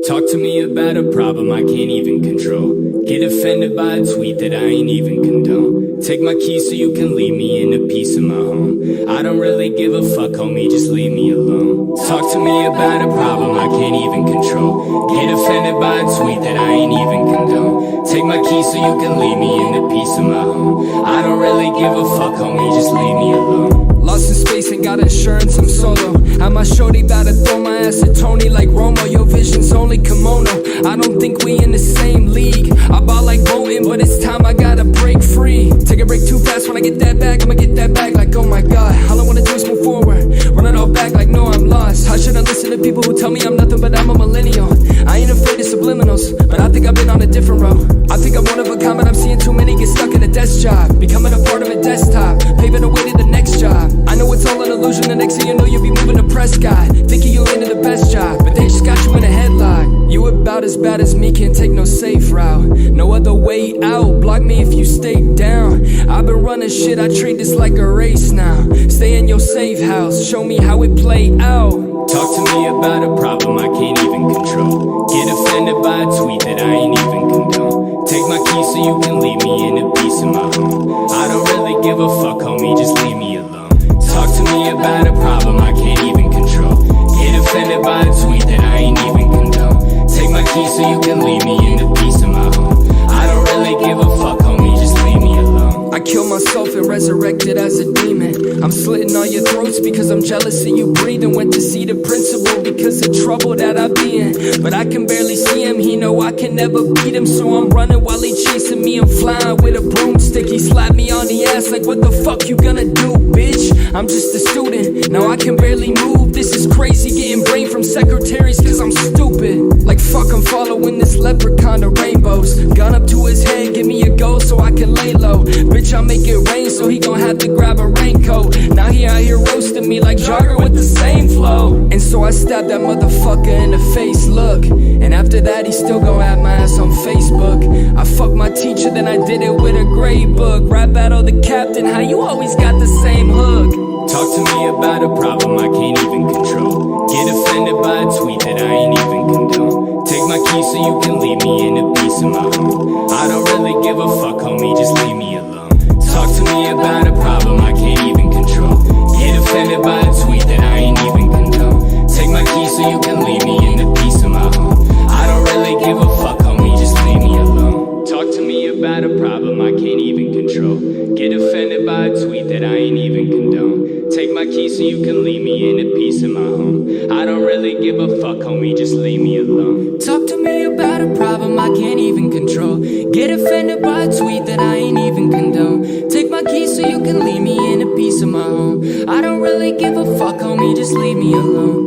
Talk to me about a problem I can't even control. Get offended by a tweet that I ain't even condone. Take my keys so you can leave me in a piece of my home. I don't really give a fuck, homie, just leave me alone. Talk to me about a problem I can't even control. Get offended by a tweet that I ain't even condone. Take my keys so you can leave me in a piece of my home. I don't really give a fuck, homie, just leave me alone. Lost in space, ain't got insurance, I'm solo. I'm my shorty, bout to throw my ass at Tony like Romo. Your vision's only kimono. I don't think we in the same league. I ball like Bolton, but it's time I gotta break free. Take a break too fast, when I get that bag, I'ma get that bag like oh my god. All I wanna do is move forward, run it all back like no I'm lost. I shouldn't listen to people who tell me I'm nothing, but I'm a millennial. I ain't afraid of subliminals, but I think I've been on a different road. I think I'm one of a kind, but I'm seeing too many get stuck in a desk job, becoming a part of a desktop, paving the way to the next job. I know it's all an illusion, the next thing you know you'll be moving to Prescott, thinking you landed the best job, but they just got you in a headlock. You about as bad as me, can't take no safe route, no other way out, block me if you stay down. I've been running shit, I treat this like a race now. Stay in your safe house, show me how it play out. Talk to me about a problem I can't even control. Get offended by a tweet that I ain't even condone. Take my keys so you can leave me in a piece of my home. I don't really give a fuck, homie, just leave me alone. Talk to me about a problem I can't even control. Get offended by a tweet that I ain't even condone. Take my keys so you can leave me in a piece of my home. I don't really give a fuck, homie, just leave me alone. I killed myself and resurrected as a demon. I'm slitting all your throats because I'm jealous of you breathing. Went to see the principal because of trouble that I be in, but I can barely see him, he know I can never beat him. So I'm running while he chasing me, I'm flying with a broomstick. He slapped me on the ass like what the fuck you gonna do, bitch? I'm just a student, now I can barely move. This is crazy, getting brain from secretaries cause I'm stupid. Like fuck, I'm following this leprechaun to rainbows. Gun up to his head, give me a go so I can lay low. Bitch, I make it rain so he gon' have to grab a raincoat. Now he out here roasting me like Jogger with the same flow. And so I stabbed that motherfucker in the face, look. And after that he still gon' have my ass on Facebook. I fucked my teacher, then I did it with a grade book. Rap battle the captain, how you always got the same hook. Talk to me about a problem I can't even control. Get offended by a tweet that I ain't even condone. Take my keys so you can leave me in a piece of my home. I don't really give a fuck, homie, just leave me alone. Talk to me about a problem I can't even control. Get offended by a tweet that I ain't even condone. Take my keys so you can leave me in a piece of my home. I don't really give a fuck, homie, just leave me alone. Talk to me about a problem I can't even control. Get offended by a tweet that I ain't even condone. Take my keys so you can leave me in a piece of my home. I don't really give a fuck, homie, just leave me alone. Talk to me about a problem I can't even control. Get offended by a tweet that I ain't even condone. Take my keys so you can leave me in a piece of my home. I don't really give a fuck, homie, just leave me alone.